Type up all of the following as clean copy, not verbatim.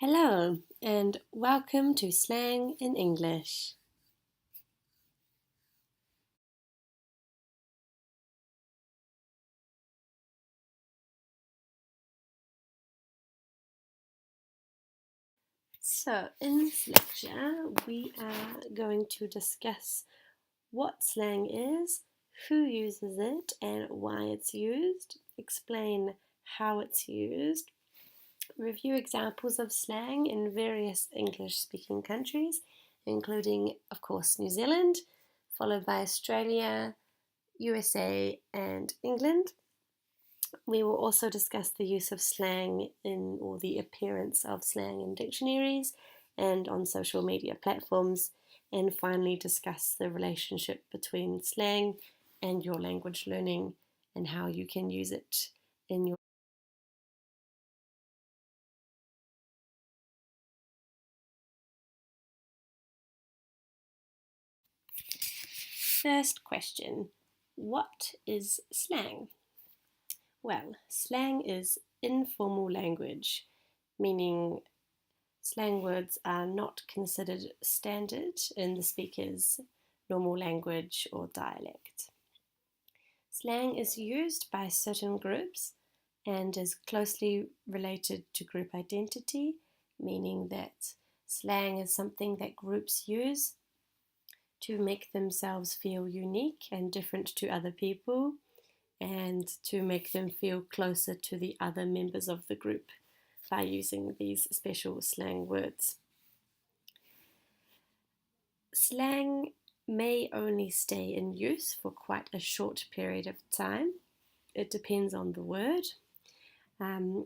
Hello, and welcome to Slang in English. So, in this lecture, we are going to discuss what slang is, who uses it, and why it's used, explain how it's used, review examples of slang in various English speaking countries, including, of course, New Zealand, followed by Australia, USA, and England. We will also discuss the use of slang in, or the appearance of slang in dictionaries and on social media platforms, and finally discuss the relationship between slang and your language learning and how you can use it in your first question. What is slang? Well, slang is informal language, meaning slang words are not considered standard in the speaker's normal language or dialect. Slang is used by certain groups and is closely related to group identity, meaning that slang is something that groups use to make themselves feel unique and different to other people and to make them feel closer to the other members of the group by using these special slang words. Slang may only stay in use for quite a short period of time. It depends on the word.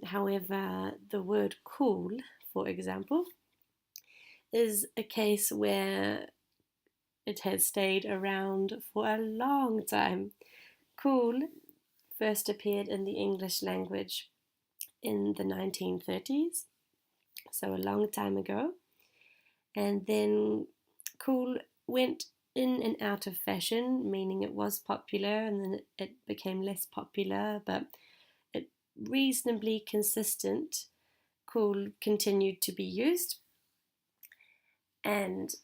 However, the word cool, for example, is a case where it has stayed around for a long time. Cool first appeared in the English language in the 1930s, so a long time ago, and then cool went in and out of fashion, meaning it was popular and then it became less popular, but it reasonably consistent. Cool continued to be used, and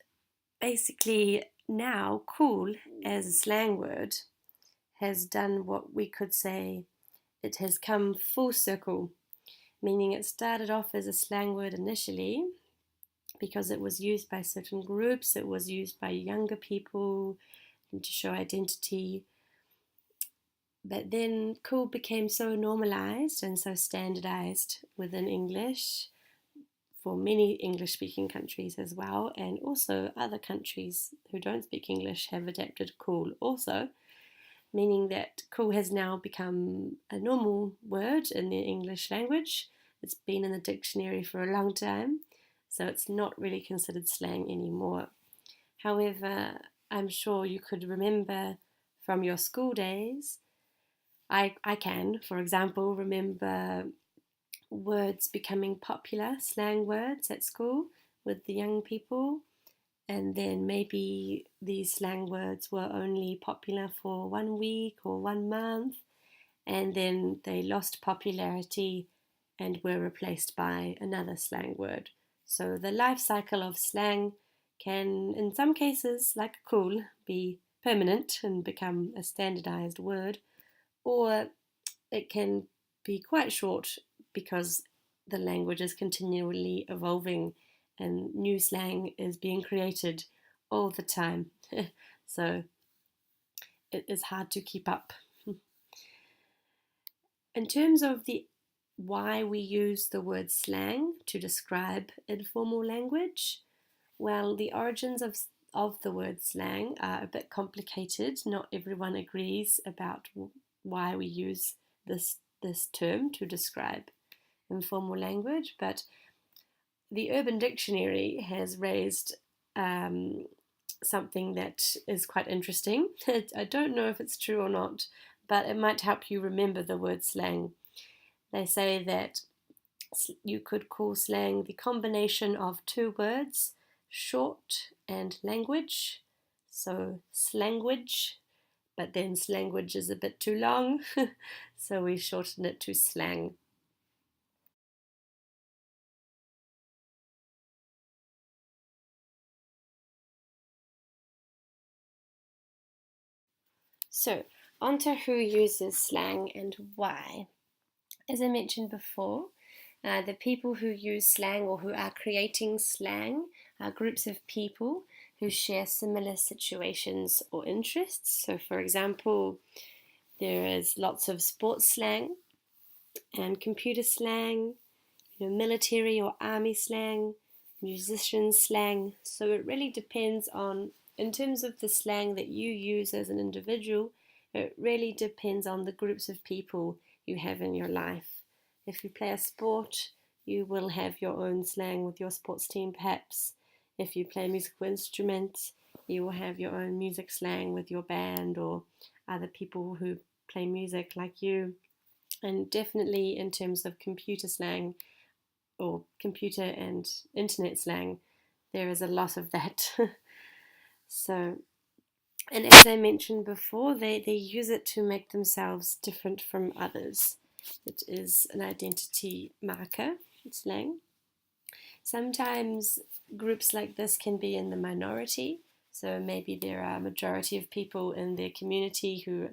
basically now cool as a slang word has done what we could say it has come full circle, meaning it started off as a slang word initially because it was used by certain groups, it was used by younger people and to show identity. But then cool became so normalized and so standardized within English for many English speaking countries as well, and also other countries who don't speak English have adapted cool also, meaning that cool has now become a normal word in the English language. It's been in the dictionary for a long time, so it's not really considered slang anymore. However, I'm sure you could remember from your school days. I can, for example, remember words becoming popular, slang words at school with the young people, and then maybe these slang words were only popular for 1 week or 1 month, and then they lost popularity and were replaced by another slang word. So the life cycle of slang can, in some cases, like cool, be permanent and become a standardized word, or it can be quite short because the language is continually evolving and new slang is being created all the time. So it is hard to keep up. In terms of the why we use the word slang to describe informal language, well, the origins of the word slang are a bit complicated. Not everyone agrees about why we use this term to describe informal language, but the Urban Dictionary has raised something that is quite interesting. I don't know if it's true or not, but it might help you remember the word slang. They say that you could call slang the combination of two words, short and language. So, slangwage, but then slangwage is a bit too long, so we shorten it to slang. So, onto who uses slang and why. As I mentioned before, the people who use slang or who are creating slang are groups of people who share similar situations or interests. So, for example, there is lots of sports slang and computer slang, military or army slang, musician slang. So it really depends on, in terms of the slang that you use as an individual, it really depends on the groups of people you have in your life. If you play a sport, you will have your own slang with your sports team, perhaps. If you play a musical instrument, you will have your own music slang with your band or other people who play music like you. And definitely in terms of computer slang or computer and internet slang, there is a lot of that. So, and as I mentioned before, they use it to make themselves different from others. It is an identity marker, slang. Sometimes groups like this can be in the minority. So maybe there are a majority of people in their community who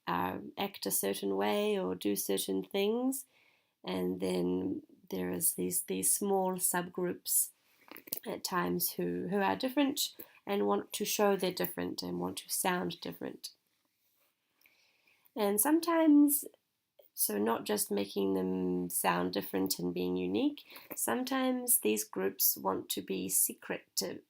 act a certain way or do certain things, and then there is these small subgroups at times who are different and want to show they're different and want to sound different. And sometimes, so not just making them sound different and being unique, sometimes these groups want to be secretive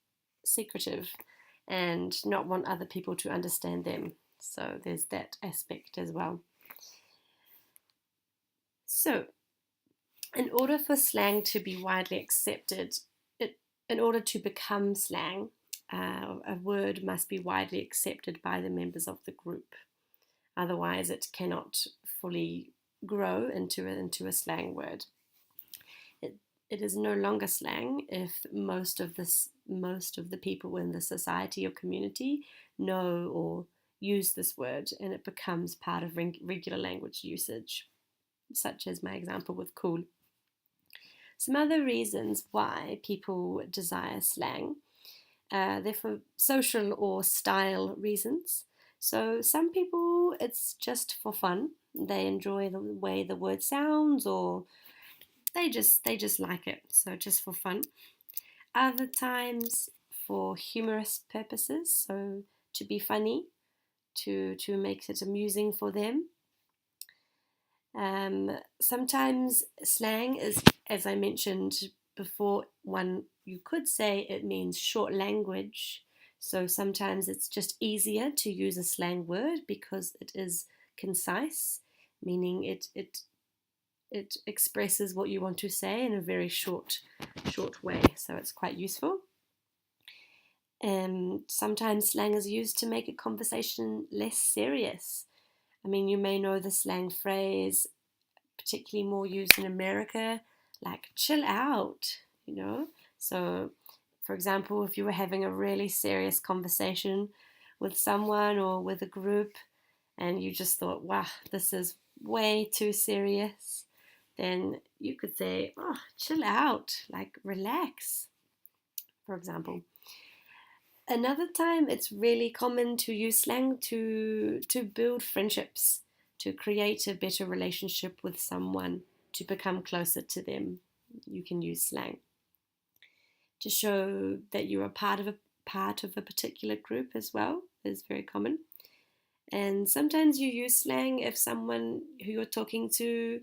and not want other people to understand them. So there's that aspect as well. So in order for slang to be widely accepted, in order to become slang, a word must be widely accepted by the members of the group. Otherwise, it cannot fully grow into a slang word. It is no longer slang if most of the people in the society or community know or use this word, and it becomes part of regular language usage, such as my example with cool. Some other reasons why people desire slang, they're for social or style reasons. So some people, it's just for fun. They enjoy the way the word sounds, or they just like it. So just for fun. Other times for humorous purposes. So to be funny, to make it amusing for them. Sometimes slang is, as I mentioned before, you could say it means short language. So sometimes it's just easier to use a slang word because it is concise, meaning it expresses what you want to say in a very short way. So it's quite useful. Sometimes slang is used to make a conversation less serious. I mean, you may know the slang phrase, particularly more used in America, like chill out, So, for example, if you were having a really serious conversation with someone or with a group and you just thought, wow, this is way too serious, then you could say, oh, chill out, like relax, for example. Another time, it's really common to use slang to build friendships, to create a better relationship with someone, to become closer to them. You can use slang to show that you're a part of a particular group as well. Is very common. And sometimes you use slang if someone who you're talking to,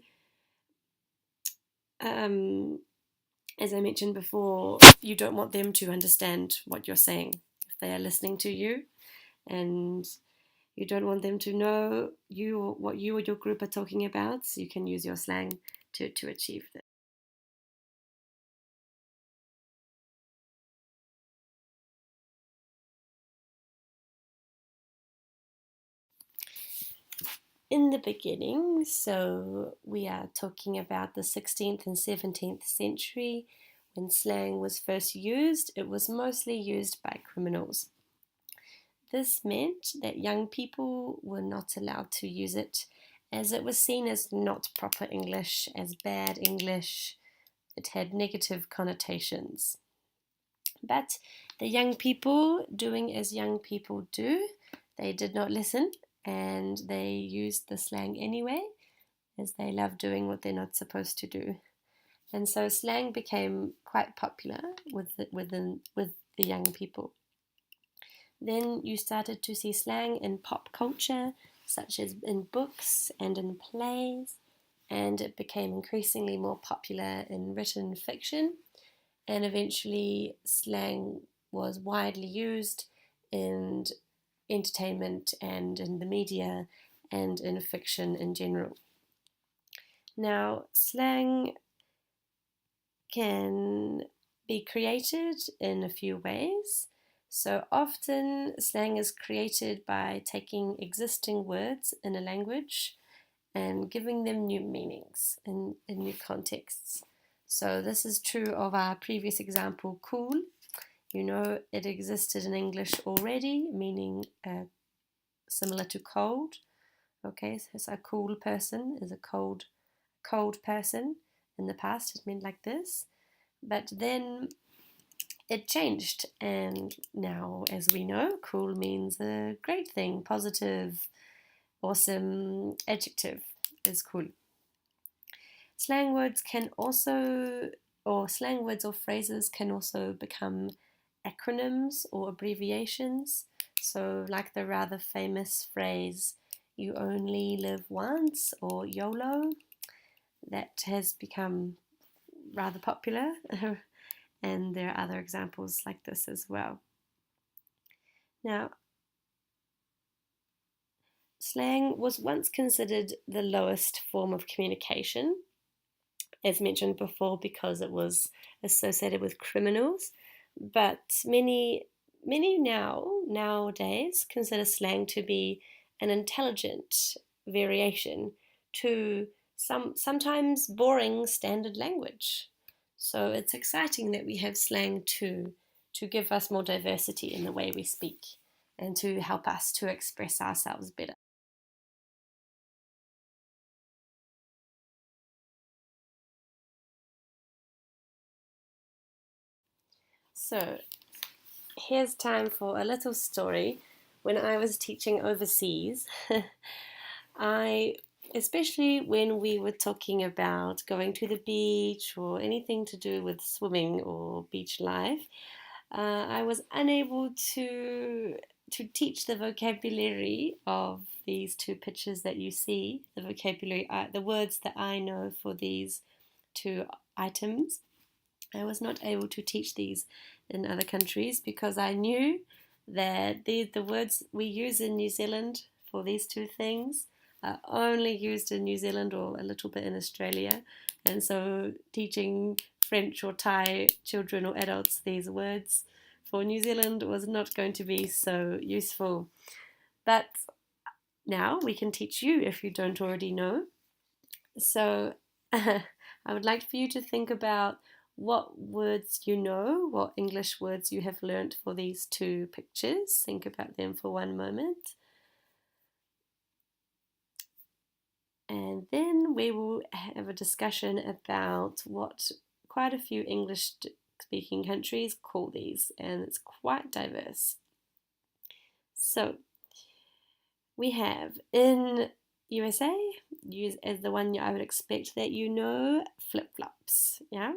as I mentioned before, you don't want them to understand what you're saying. If they are listening to you and you don't want them to know what you or your group are talking about, so you can use your slang to achieve this. In the beginning, so we are talking about the 16th and 17th century, when slang was first used, it was mostly used by criminals. This meant that young people were not allowed to use it, as it was seen as not proper English, as bad English. It had negative connotations. But the young people, doing as young people do, they did not listen and they used the slang anyway, as they love doing what they're not supposed to do. And so slang became quite popular with the young people. Then you started to see slang in pop culture, such as in books and in plays, and it became increasingly more popular in written fiction, and eventually slang was widely used in entertainment and in the media and in fiction in general. Now, slang can be created in a few ways. So often, slang is created by taking existing words in a language and giving them new meanings in new contexts. So, this is true of our previous example, cool. You know, it existed in English already, meaning similar to cold. Okay, so a cool person is a cold person. In the past, it meant like this. But then it changed, and now, as we know, cool means a great thing, positive, awesome adjective is cool. Slang words can also, or slang words or phrases can also become acronyms or abbreviations. So, like the rather famous phrase, you only live once, or YOLO, that has become rather popular. And there are other examples like this as well. Now, slang was once considered the lowest form of communication, as mentioned before, because it was associated with criminals. But many nowadays consider slang to be an intelligent variation to sometimes boring standard language. So it's exciting that we have slang to give us more diversity in the way we speak and to help us to express ourselves better. So here's time for a little story. When I was teaching overseas, I, especially when we were talking about going to the beach or anything to do with swimming or beach life, I was unable to teach the vocabulary of these two pictures that you see, the vocabulary, the words that I know for these two items. I was not able to teach these in other countries because I knew that the words we use in New Zealand for these two things are only used in New Zealand or a little bit in Australia. And so teaching French or Thai children or adults these words for New Zealand was not going to be so useful. But now we can teach you if you don't already know. So I would like for you to think about what words you know, what English words you have learnt for these two pictures. Think about them for one moment. And then we will have a discussion about what quite a few English speaking countries call these, and it's quite diverse. So we have in USA, use as the one I would expect that you know, flip-flops, yeah?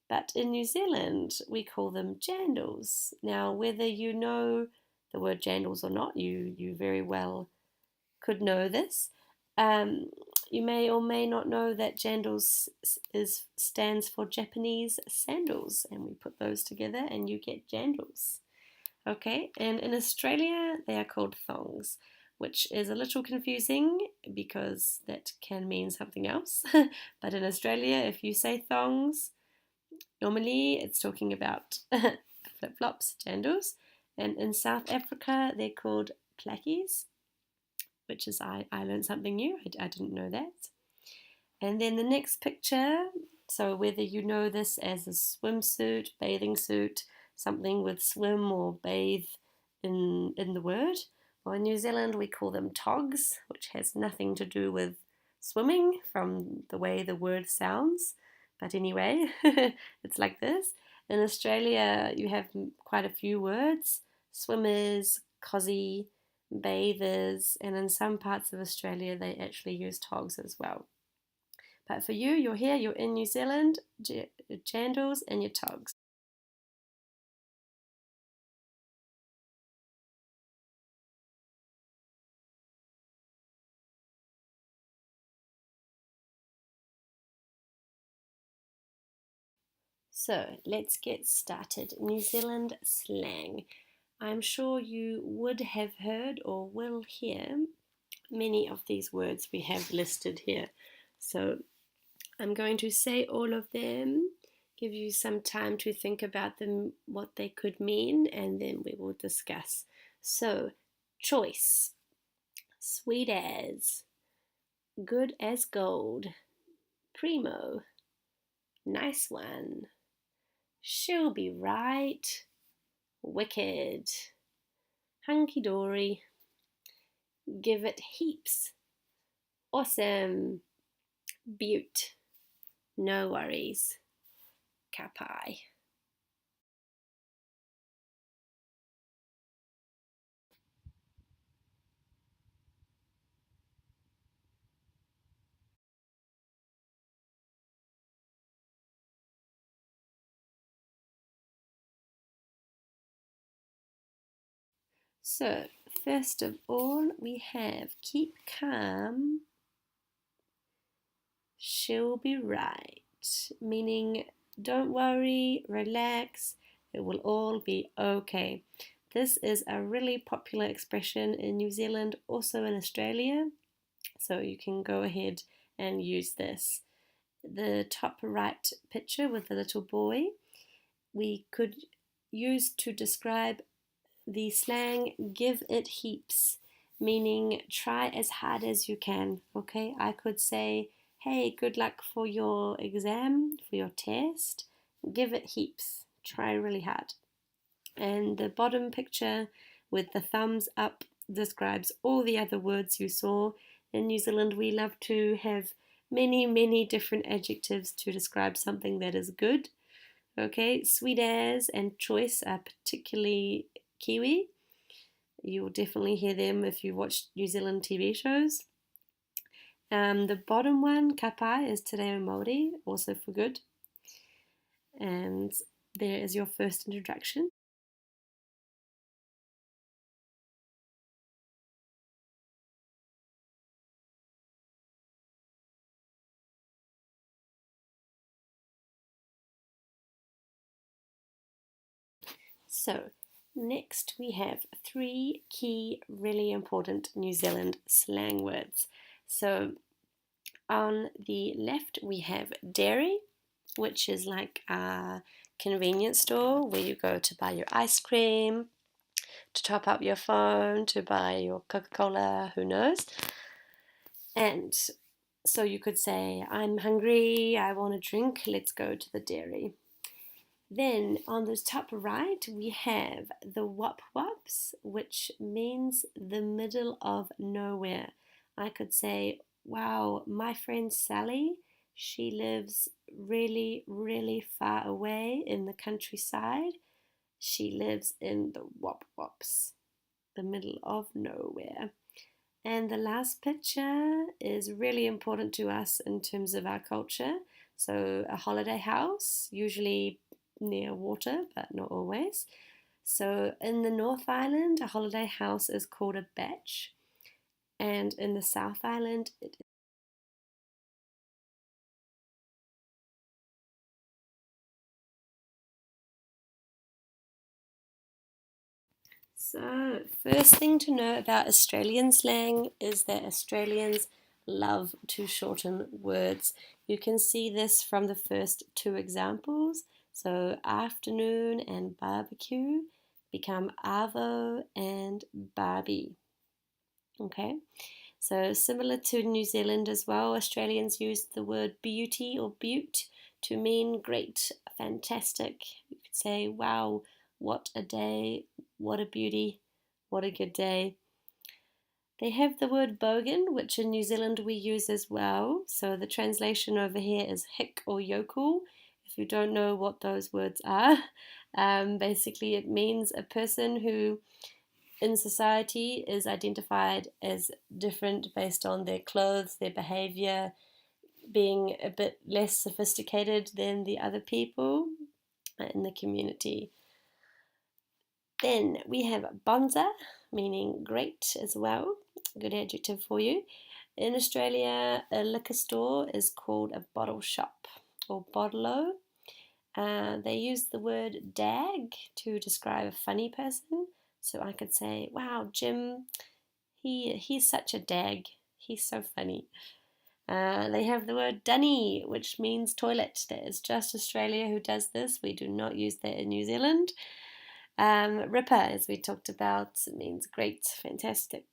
But in New Zealand, we call them jandals. Now, whether you know the word jandals or not, you very well could know this. You may or may not know that jandals stands for Japanese sandals, and we put those together and you get jandals. Okay, and in Australia, they are called thongs, which is a little confusing because that can mean something else. But in Australia, if you say thongs, normally it's talking about flip-flops, jandals. And in South Africa, they're called plakkies, which is, I learned something new. I didn't know that. And then the next picture, so whether you know this as a swimsuit, bathing suit, something with swim or bathe in the word. Well, in New Zealand, we call them togs, which has nothing to do with swimming from the way the word sounds. But anyway, it's like this. In Australia, you have quite a few words: swimmers, cosy, bathers, and in some parts of Australia they actually use togs as well. But for you, you're here, you're in New Zealand, jandals and your togs. So let's get started. New Zealand slang. I'm sure you would have heard or will hear many of these words we have listed here. So I'm going to say all of them, give you some time to think about them, what they could mean, and then we will discuss. So, choice, sweet as, good as gold, primo, nice one, she'll be right, wicked, hunky dory, give it heaps, awesome, beaut, no worries, kapai. So, first of all, we have keep calm, she'll be right, meaning don't worry, relax, it will all be okay. This is a really popular expression in New Zealand, also in Australia, so you can go ahead and use this. The top right picture with the little boy, we could use to describe the slang give it heaps, meaning try as hard as you can. Okay, I could say, hey, good luck for your exam, for your test. Give it heaps, try really hard. And the bottom picture with the thumbs up describes all the other words you saw. In New Zealand, we love to have many, many different adjectives to describe something that is good. Okay, sweet as and choice are particularly Kiwi. You will definitely hear them if you watch New Zealand TV shows. The bottom one, kapai, is Te Reo Māori, also for good. And there is your first introduction. So, next we have three key, really important New Zealand slang words. So, on the left we have dairy, which is like a convenience store where you go to buy your ice cream, to top up your phone, to buy your Coca-Cola, who knows. And so you could say, I'm hungry, I want a drink, let's go to the dairy. Then on the top right, we have the wop wops, which means the middle of nowhere. I could say, wow, my friend Sally, she lives really, really far away in the countryside. She lives in the wop wops, the middle of nowhere. And the last picture is really important to us in terms of our culture. So, a holiday house, usually near water, but not always. So, in the North Island, a holiday house is called a bach, and in the South Island, it. So, first thing to know about Australian slang is that Australians love to shorten words. You can see this from the first two examples. So, afternoon and barbecue become arvo and barbie. Okay, so similar to New Zealand as well, Australians use the word beauty or butte to mean great, fantastic. You could say, wow, what a day, what a beauty, what a good day. They have the word bogan, which in New Zealand we use as well. So the translation over here is hick or yokel. If you don't know what those words are, basically it means a person who in society is identified as different based on their clothes, their behavior, being a bit less sophisticated than the other people in the community. Then we have bonza, meaning great as well. Good adjective for you. In Australia, a liquor store is called a bottle shop or bottle-o. They use the word dag to describe a funny person. So I could say, wow, Jim, he's such a dag. He's so funny. They have the word dunny, which means toilet. That is just Australia who does this. We do not use that in New Zealand. Ripper, as we talked about, means great, fantastic.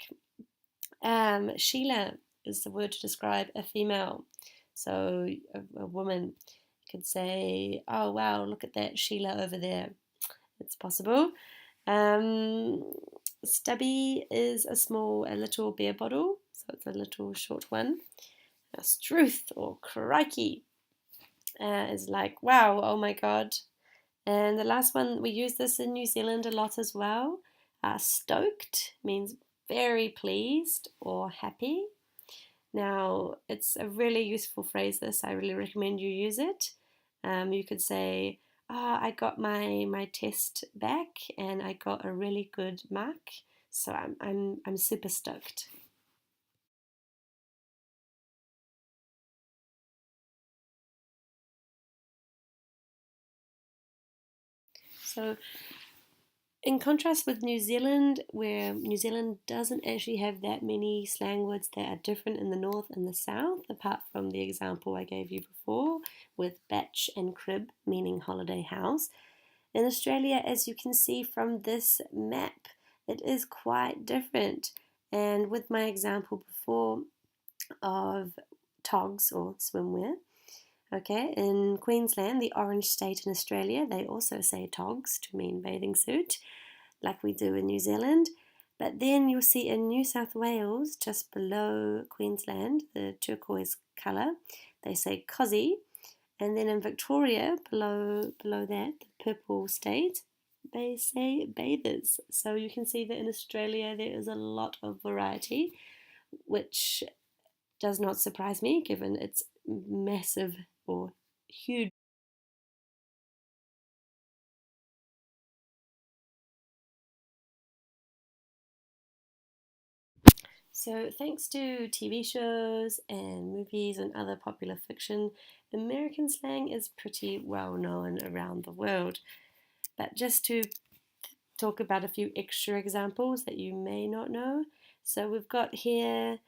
Sheila is the word to describe a female. So a woman could say, oh wow, look at that Sheila over there. It's possible. Stubby is a little beer bottle, so it's a little short one. Struth or crikey is like, wow, oh my god. And the last one, we use this in New Zealand a lot as well. Stoked means very pleased or happy. Now, it's a really useful phrase, this. I really recommend you use it. You could say, I got my test back and I got a really good mark, so I'm super stoked. So in contrast with New Zealand, where New Zealand doesn't actually have that many slang words that are different in the north and the south, apart from the example I gave you before with batch and crib, meaning holiday house. In Australia, as you can see from this map, it is quite different. And with my example before of togs or swimwear, okay, in Queensland, the orange state in Australia, they also say togs to mean bathing suit, like we do in New Zealand. But then you'll see in New South Wales, just below Queensland, the turquoise colour, they say cozzy. And then in Victoria, below that, the purple state, they say bathers. So you can see that in Australia there is a lot of variety, which does not surprise me given its massive or huge. So, thanks to TV shows and movies and other popular fiction, American slang is pretty well known around the world. But just to talk about a few extra examples that you may not know. So, we've got here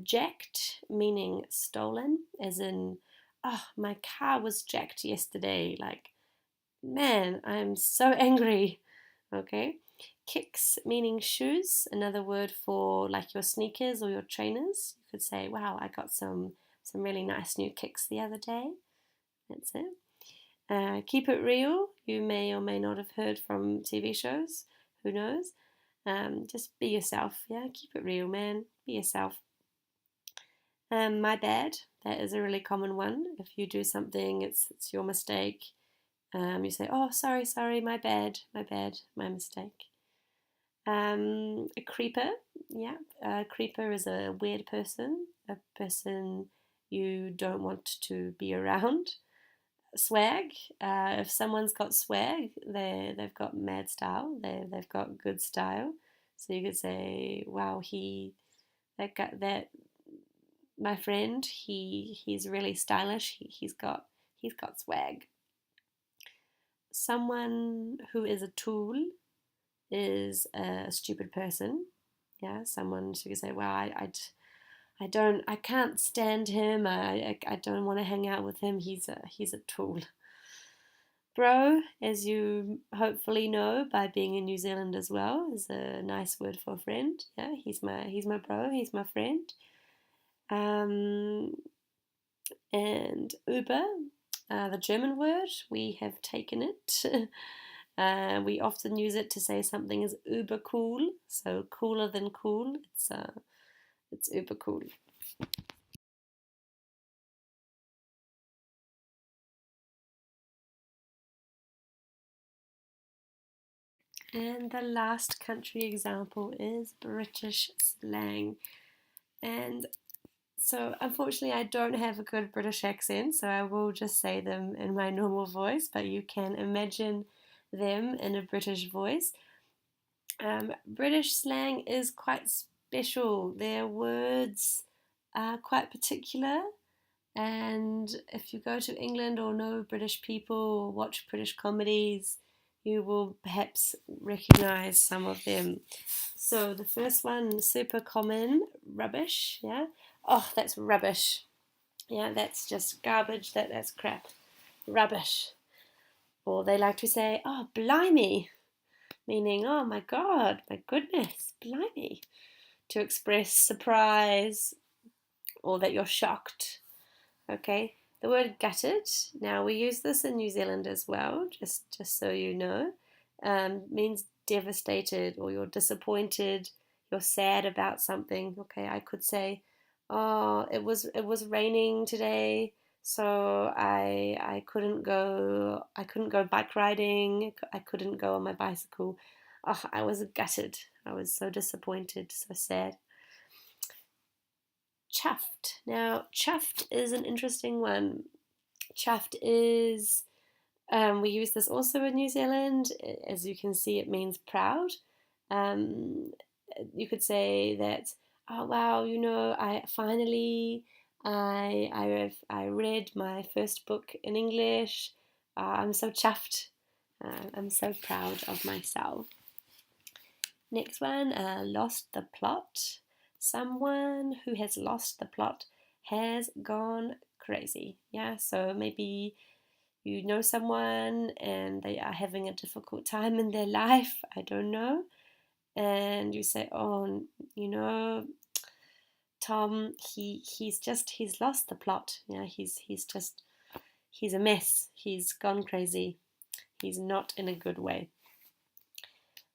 jacked, meaning stolen, as in, oh, my car was jacked yesterday. Like, man, I'm so angry. Okay. Kicks, meaning shoes, another word for like your sneakers or your trainers. You could say, wow, I got some really nice new kicks the other day. That's it. Keep it real. You may or may not have heard from TV shows. Who knows? Just be yourself. Yeah, keep it real, man. Be yourself. My bad. That is a really common one. If you do something, it's your mistake. You say, oh, sorry, my bad, my mistake. A creeper, yeah. A creeper is a weird person, a person you don't want to be around. Swag, if someone's got swag, they've got mad style. They've got good style. So you could say, wow, that my friend, he's really stylish. He's got swag. Someone who is a tool is a stupid person. Yeah, someone who can say, "Wow, I can't stand him. I don't want to hang out with him. He's a tool." Bro, as you hopefully know by being in New Zealand as well, is a nice word for a friend. Yeah, he's my bro. He's my friend. Um, and Uber, the German word, we have taken it. We often use it to say something is uber cool, so cooler than cool. It's uber cool. And the last country example is British slang. And so, unfortunately, I don't have a good British accent, so I will just say them in my normal voice, but you can imagine them in a British voice. British slang is quite special. Their words are quite particular, and if you go to England or know British people or watch British comedies, you will perhaps recognize some of them. So the first one, super common, rubbish. Yeah. Oh, that's rubbish. Yeah, that's just garbage. That's crap. Rubbish. Or they like to say, oh, blimey, meaning, oh my God, my goodness, blimey, to express surprise or that you're shocked. Okay, the word gutted. Now we use this in New Zealand as well, just so you know, means devastated or you're disappointed, you're sad about something. Okay, I could say, oh, it was raining today, so I couldn't go bike riding. I couldn't go on my bicycle. Oh, I was gutted. I was so disappointed, so sad. Chuffed. Now, chuffed is an interesting one. Chuffed is, we use this also in New Zealand. As you can see, it means proud. Um, you could say that, oh wow, I finally, I read my first book in English. I'm so chuffed. I'm so proud of myself. Next one, lost the plot. Someone who has lost the plot has gone crazy. Yeah, so maybe you know someone and they are having a difficult time in their life. I don't know. And you say, oh, you know, Tom, he's lost the plot. Yeah, he's a mess. He's gone crazy. He's not in a good way.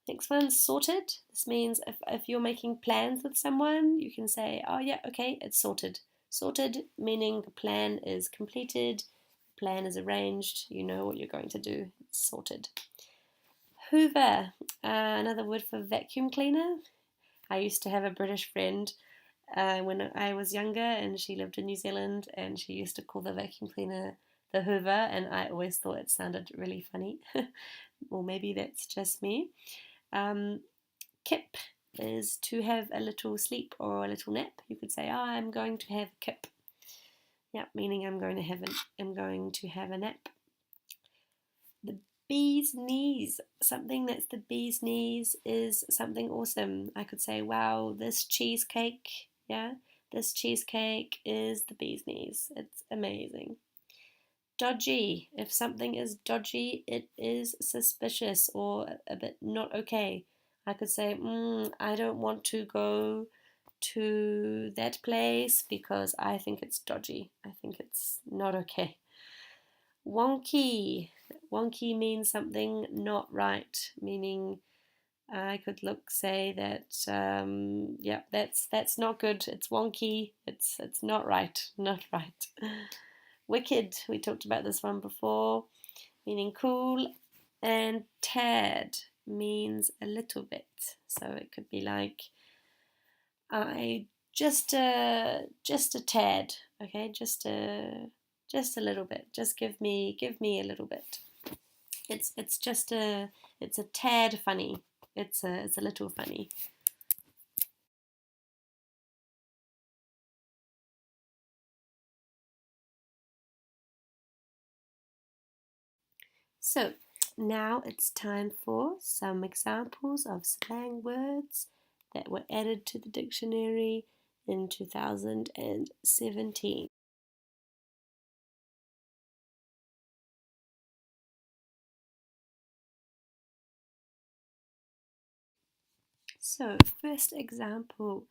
Next one, sorted. This means if you're making plans with someone, you can say, oh yeah, okay, it's sorted. Sorted meaning the plan is completed, the plan is arranged, you know what you're going to do. It's sorted. Hoover, another word for vacuum cleaner. I used to have a British friend when I was younger, and she lived in New Zealand, and she used to call the vacuum cleaner the Hoover, and I always thought it sounded really funny. Or maybe that's just me. Kip is to have a little sleep or a little nap. You could say, oh, I'm going to have a kip. Yeah, meaning I'm going to have a nap. The bee's knees. Something that's the bee's knees is something awesome. I could say, wow, this cheesecake, yeah, this cheesecake is the bee's knees. It's amazing. Dodgy. If something is dodgy, it is suspicious or a bit not okay. I could say, I don't want to go to that place because I think it's dodgy. I think it's not okay. Wonky. Wonky means something not right, meaning I could say that yeah, that's not good. It's wonky. It's not right. Not right. Wicked. We talked about this one before, meaning cool, and tad means a little bit. So it could be like I just a tad, okay, just a little bit. Just give me a little bit. It's just a tad funny. It's a little funny. So now it's time for some examples of slang words that were added to the dictionary in 2017. So, first example,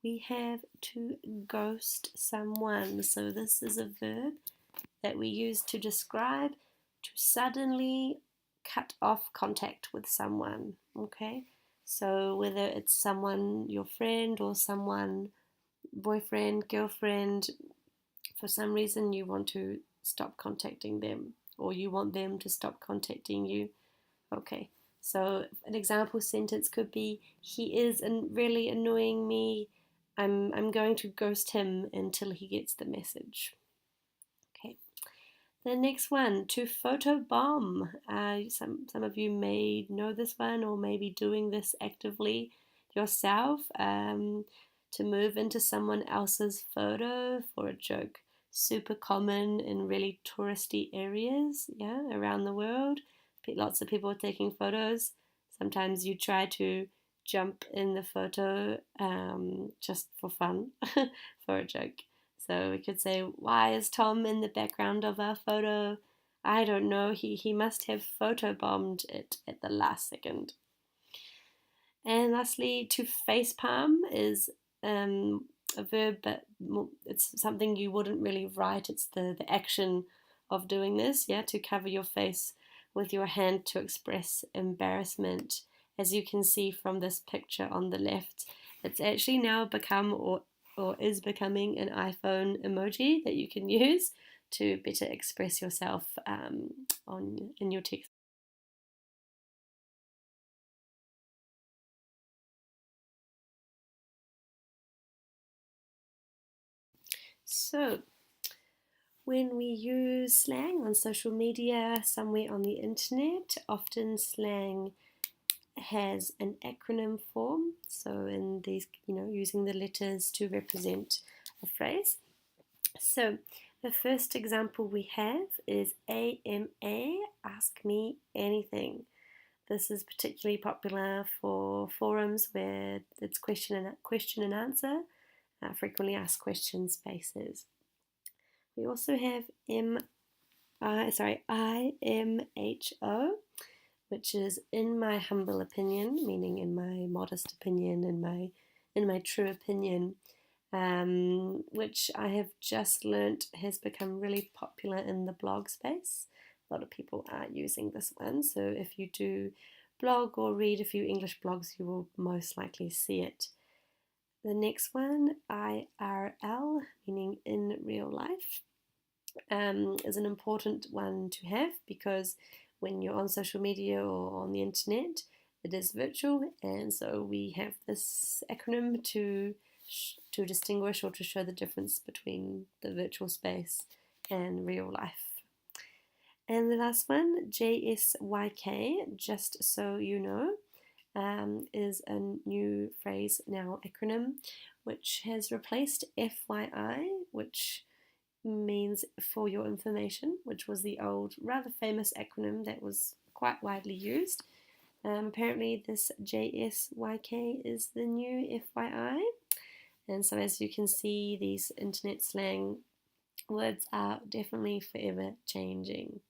we have to ghost someone. So, this is a verb that we use to describe to suddenly cut off contact with someone. Okay, so whether it's someone, your friend, or someone, boyfriend, girlfriend, for some reason you want to stop contacting them or you want them to stop contacting you. Okay, So an example sentence could be, he is really annoying me. I'm going to ghost him until he gets the message. Okay. The next one, to photobomb. Some of you may know this one or may be doing this actively yourself, to move into someone else's photo for a joke. Super common in really touristy areas, yeah, around the world. Lots of people are taking photos. Sometimes you try to jump in the photo, just for fun, for a joke. So we could say, why is Tom in the background of our photo? I don't know. He must have photobombed it at the last second. And lastly, to facepalm is a verb, but it's something you wouldn't really write. It's the action of doing this, yeah, to cover your face with your hand to express embarrassment. As you can see from this picture on the left, it's actually now become or is becoming an iPhone emoji that you can use to better express yourself in your text. So, when we use slang on social media, somewhere on the internet, often slang has an acronym form. So, in these, using the letters to represent a phrase. So, the first example we have is AMA, Ask Me Anything. This is particularly popular for forums where it's question and answer, frequently asked question spaces. We also have IMHO, which is in my humble opinion, meaning in my modest opinion, in my true opinion, which I have just learnt has become really popular in the blog space. A lot of people are using this one, so if you do blog or read a few English blogs, you will most likely see it. The next one, IRL, meaning in real life, is an important one to have because when you're on social media or on the internet, it is virtual, and so we have this acronym to distinguish or to show the difference between the virtual space and real life. And the last one, JSYK, just so you know, is a new phrase now acronym, which has replaced FYI, which means for your information, which was the old rather famous acronym that was quite widely used. Apparently this JSYK is the new FYI, and so as you can see, these internet slang words are definitely forever changing.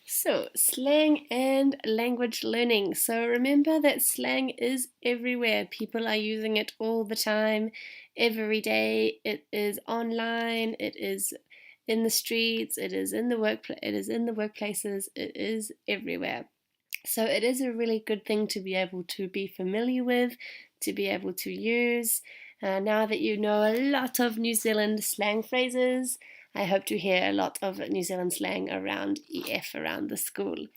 So, slang and language learning. So, remember that slang is everywhere. People are using it all the time, every day. It is online, it is in the streets, it is in the workplaces, it is everywhere. So, it is a really good thing to be able to be familiar with, to be able to use. Now that you know a lot of New Zealand slang phrases, I hope to hear a lot of New Zealand slang around EF, around the school.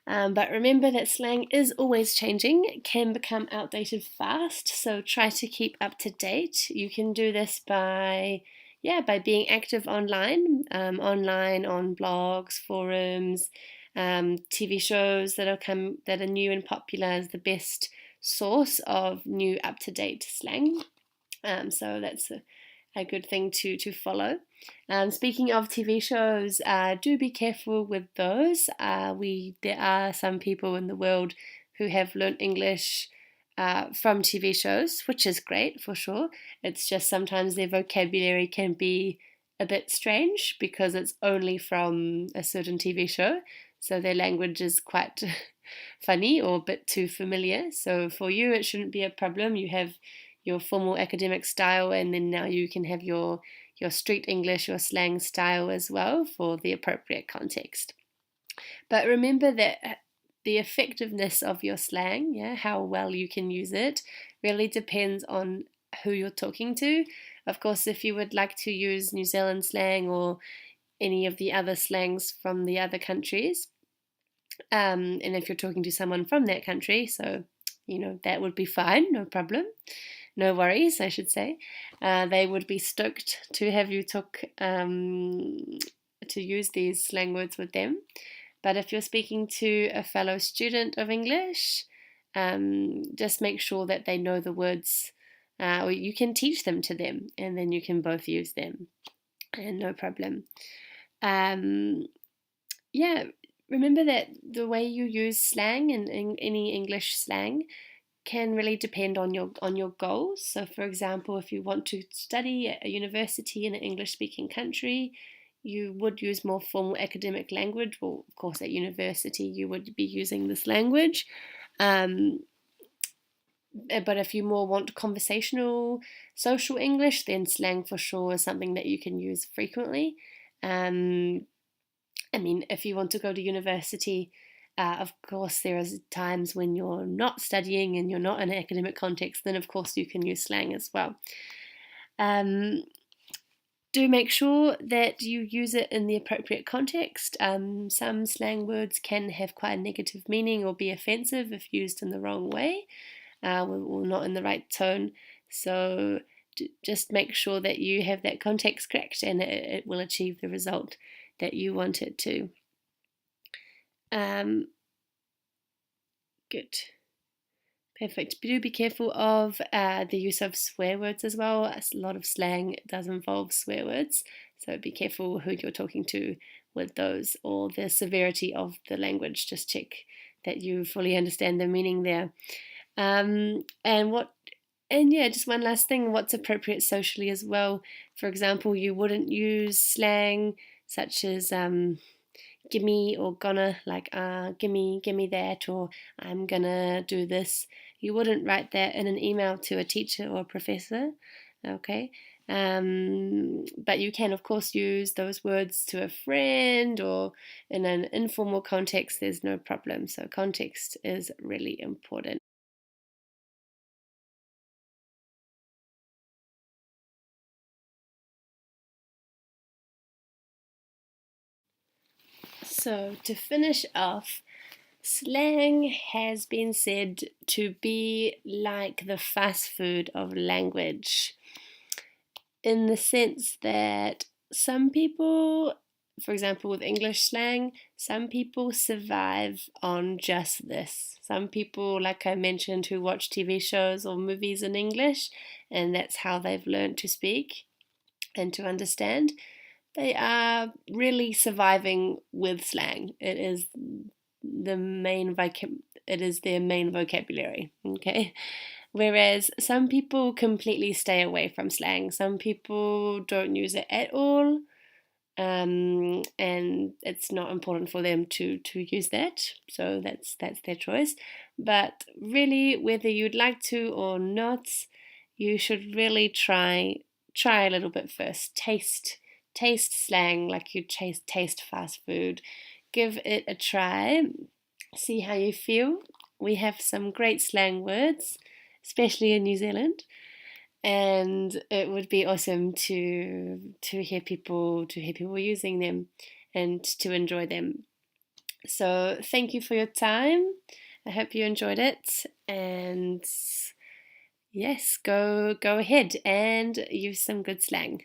But remember that slang is always changing, it can become outdated fast, so try to keep up to date. You can do this by being active online, online on blogs, forums, TV shows that are new and popular is the best source of new up to date slang. So that's a good thing to follow. Speaking of TV shows, do be careful with those. There are some people in the world who have learnt English from TV shows, which is great for sure. It's just sometimes their vocabulary can be a bit strange because it's only from a certain TV show, so their language is quite funny or a bit too familiar. So for you, it shouldn't be a problem. You have your formal academic style, and then now you can have your street English, your slang style as well for the appropriate context. But remember that the effectiveness of your slang, how well you can use it, really depends on who you're talking to. Of course, if you would like to use New Zealand slang or any of the other slangs from the other countries, and if you're talking to someone from that country, so that would be fine, no problem, no worries, I should say. They would be stoked to have you talk to use these slang words with them. But if you're speaking to a fellow student of English, just make sure that they know the words, or you can teach them to them, and then you can both use them, and no problem. Yeah, remember that the way you use slang and in any English slang can really depend on your goals. So, for example, if you want to study at a university in an English-speaking country, you would use more formal academic language. Well, of course, at university you would be using this language. But if you more want conversational, social English, then slang for sure is something that you can use frequently. I mean, if you want to go to university, of course, there is times when you're not studying and you're not in an academic context, then of course you can use slang as well. Do make sure that you use it in the appropriate context. Some slang words can have quite a negative meaning or be offensive if used in the wrong way, or not in the right tone. So just make sure that you have that context correct, and it will achieve the result that you want it to. Good. Perfect. But do be careful of the use of swear words as well. A lot of slang does involve swear words, so be careful who you're talking to with those, or the severity of the language. Just check that you fully understand the meaning there. And yeah, just one last thing, what's appropriate socially as well. For example, you wouldn't use slang such as gimme or gonna, like gimme that, or I'm gonna do this. You wouldn't write that in an email to a teacher or a professor, okay? But you can, of course, use those words to a friend or in an informal context. There's no problem. So context is really important. So to finish off, slang has been said to be like the fast food of language, in the sense that some people, for example, with English slang, some people survive on just this. Some people, like I mentioned, who watch TV shows or movies in English, and that's how they've learned to speak and to understand. They are really surviving with slang. It is their main vocabulary. Okay. Whereas some people completely stay away from slang. Some people don't use it at all, and it's not important for them to use that. So that's their choice. But really, whether you'd like to or not, you should really try a little bit first. Taste slang like you taste fast food. Give it a try. See how you feel. We have some great slang words, especially in New Zealand, and it would be awesome to hear people using them and to enjoy them. So thank you for your time. I hope you enjoyed it, and yes, go ahead and use some good slang.